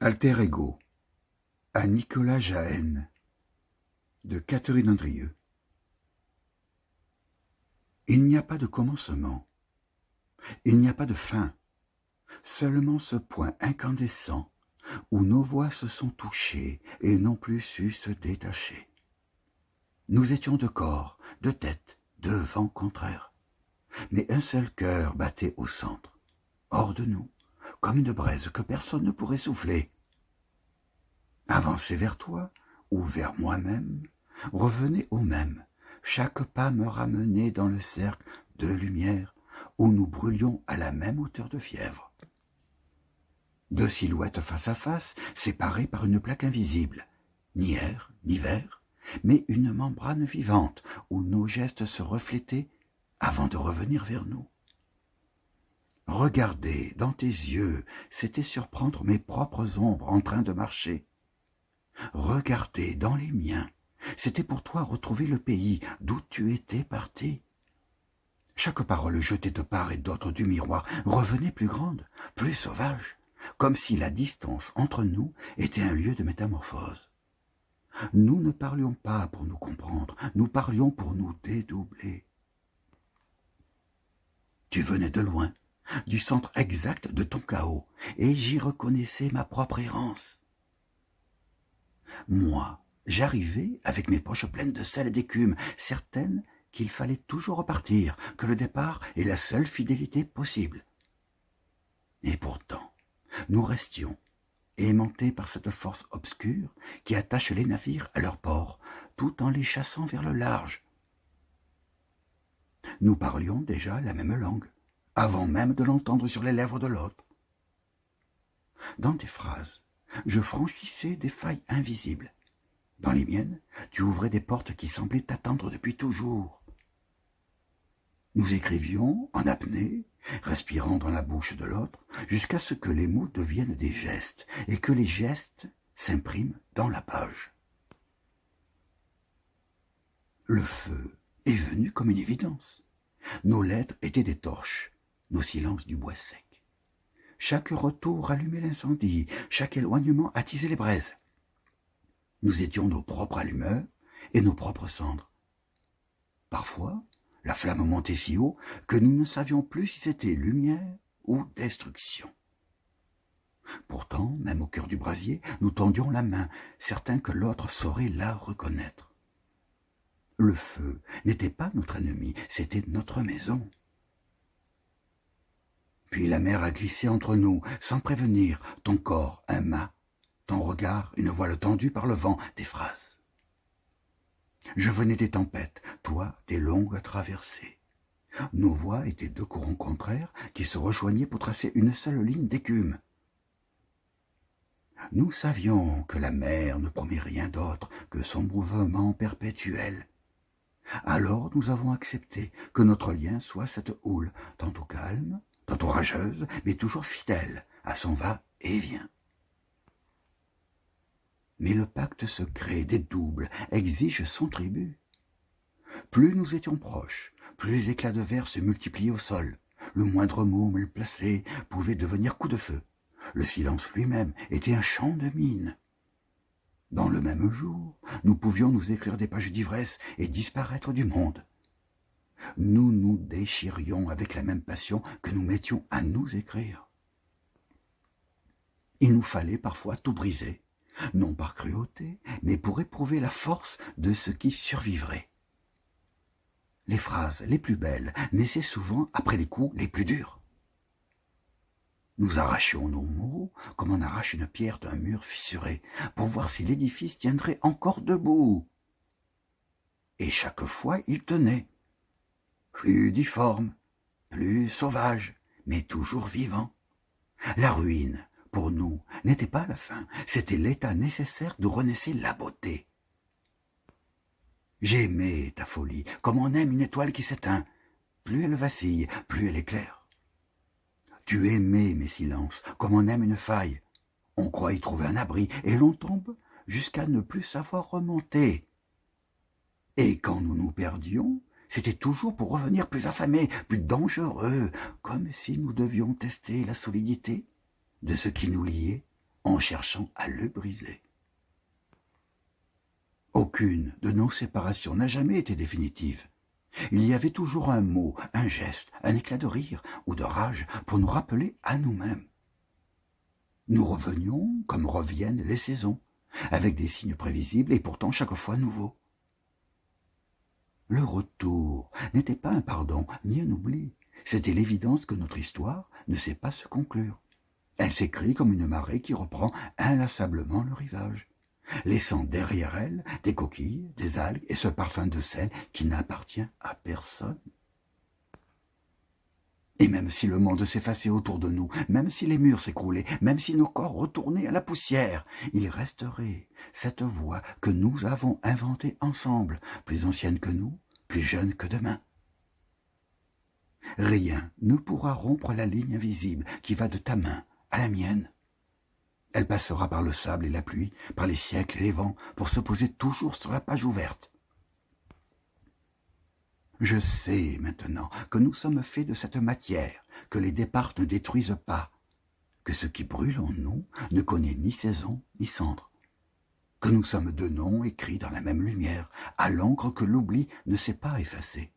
Alter Ego, à Nicolas Jahen, de Catherine Andrieux. Il n'y a pas de commencement, il n'y a pas de fin, seulement ce point incandescent où nos voix se sont touchées et n'ont plus su se détacher. Nous étions deux corps, deux têtes, deux vents contraires, mais un seul cœur battait au centre, hors de nous, comme une braise que personne ne pourrait souffler. Avancer vers toi ou vers moi-même, revenez au même, chaque pas me ramenait dans le cercle de lumière où nous brûlions à la même hauteur de fièvre. Deux silhouettes face à face, séparées par une plaque invisible, ni air, ni verre, mais une membrane vivante où nos gestes se reflétaient avant de revenir vers nous. Regarder dans tes yeux, c'était surprendre mes propres ombres en train de marcher. Regarder dans les miens, c'était pour toi retrouver le pays d'où tu étais parti. Chaque parole jetée de part et d'autre du miroir revenait plus grande, plus sauvage, comme si la distance entre nous était un lieu de métamorphose. Nous ne parlions pas pour nous comprendre, nous parlions pour nous dédoubler. Tu venais de loin, du centre exact de ton chaos, et j'y reconnaissais ma propre errance. Moi, j'arrivais avec mes poches pleines de sel et d'écume, certaine qu'il fallait toujours repartir, que le départ est la seule fidélité possible. Et pourtant, nous restions, aimantés par cette force obscure qui attache les navires à leur port, tout en les chassant vers le large. Nous parlions déjà la même langue, avant même de l'entendre sur les lèvres de l'autre. Dans tes phrases, je franchissais des failles invisibles. Dans les miennes, tu ouvrais des portes qui semblaient t'attendre depuis toujours. Nous écrivions en apnée, respirant dans la bouche de l'autre, jusqu'à ce que les mots deviennent des gestes et que les gestes s'impriment dans la page. Le feu est venu comme une évidence. Nos lettres étaient des torches, nos silences du bois sec. Chaque retour allumait l'incendie, chaque éloignement attisait les braises. Nous étions nos propres allumeurs et nos propres cendres. Parfois, la flamme montait si haut que nous ne savions plus si c'était lumière ou destruction. Pourtant, même au cœur du brasier, nous tendions la main, certains que l'autre saurait la reconnaître. Le feu n'était pas notre ennemi, c'était notre maison. Puis la mer a glissé entre nous, sans prévenir, ton corps un mât, ton regard une voile tendue par le vent, des phrases. Je venais des tempêtes, toi des longues traversées. Nos voix étaient deux courants contraires qui se rejoignaient pour tracer une seule ligne d'écume. Nous savions que la mer ne promet rien d'autre que son mouvement perpétuel. Alors nous avons accepté que notre lien soit cette houle, tantôt calme, tantôt rageuse, mais toujours fidèle à son va-et-vient. Mais le pacte secret des doubles exige son tribut. Plus nous étions proches, plus les éclats de verre se multipliaient au sol. Le moindre mot mal placé pouvait devenir coup de feu. Le silence lui-même était un champ de mine. Dans le même jour, nous pouvions nous écrire des pages d'ivresse et disparaître du monde. Nous nous déchirions avec la même passion que nous mettions à nous écrire. Il nous fallait parfois tout briser, non par cruauté, mais pour éprouver la force de ce qui survivrait. Les phrases les plus belles naissaient souvent après les coups les plus durs. Nous arrachions nos mots comme on arrache une pierre d'un mur fissuré, pour voir si l'édifice tiendrait encore debout. Et chaque fois il tenait, plus difforme, plus sauvage, mais toujours vivant. La ruine, pour nous, n'était pas la fin, c'était l'état nécessaire d'où renaissait la beauté. J'aimais ta folie, comme on aime une étoile qui s'éteint. Plus elle vacille, plus elle éclaire. Tu aimais mes silences, comme on aime une faille. On croit y trouver un abri, et l'on tombe jusqu'à ne plus savoir remonter. Et quand nous nous perdions, c'était toujours pour revenir plus affamés, plus dangereux, comme si nous devions tester la solidité de ce qui nous liait en cherchant à le briser. Aucune de nos séparations n'a jamais été définitive. Il y avait toujours un mot, un geste, un éclat de rire ou de rage pour nous rappeler à nous-mêmes. Nous revenions comme reviennent les saisons, avec des signes prévisibles et pourtant chaque fois nouveaux. Le retour n'était pas un pardon ni un oubli, c'était l'évidence que notre histoire ne sait pas se conclure. Elle s'écrit comme une marée qui reprend inlassablement le rivage, laissant derrière elle des coquilles, des algues et ce parfum de sel qui n'appartient à personne. Et même si le monde s'effaçait autour de nous, même si les murs s'écroulaient, même si nos corps retournaient à la poussière, il resterait cette voix que nous avons inventée ensemble, plus ancienne que nous, plus jeune que demain. Rien ne pourra rompre la ligne invisible qui va de ta main à la mienne. Elle passera par le sable et la pluie, par les siècles et les vents, pour se poser toujours sur la page ouverte. Je sais maintenant que nous sommes faits de cette matière, que les départs ne détruisent pas, que ce qui brûle en nous ne connaît ni saison ni cendre, que nous sommes deux noms écrits dans la même lumière, à l'encre que l'oubli ne sait pas effacer.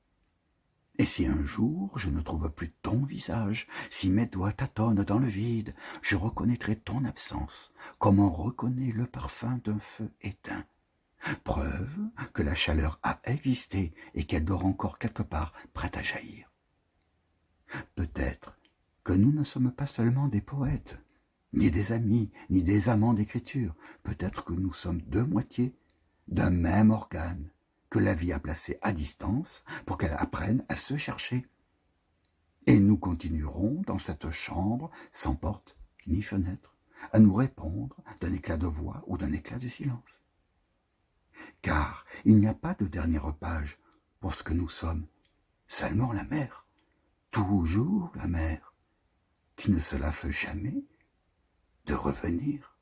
Et si un jour je ne trouve plus ton visage, si mes doigts tâtonnent dans le vide, je reconnaîtrai ton absence, comme on reconnaît le parfum d'un feu éteint. Preuve que la chaleur a existé et qu'elle dort encore quelque part prête à jaillir. Peut-être que nous ne sommes pas seulement des poètes, ni des amis, ni des amants d'écriture. Peut-être que nous sommes deux moitiés d'un même organe que la vie a placé à distance pour qu'elle apprenne à se chercher. Et nous continuerons dans cette chambre sans porte ni fenêtre à nous répondre d'un éclat de voix ou d'un éclat de silence. Car il n'y a pas de dernière page pour ce que nous sommes, seulement la mer, toujours la mer, qui ne se lasse jamais de revenir.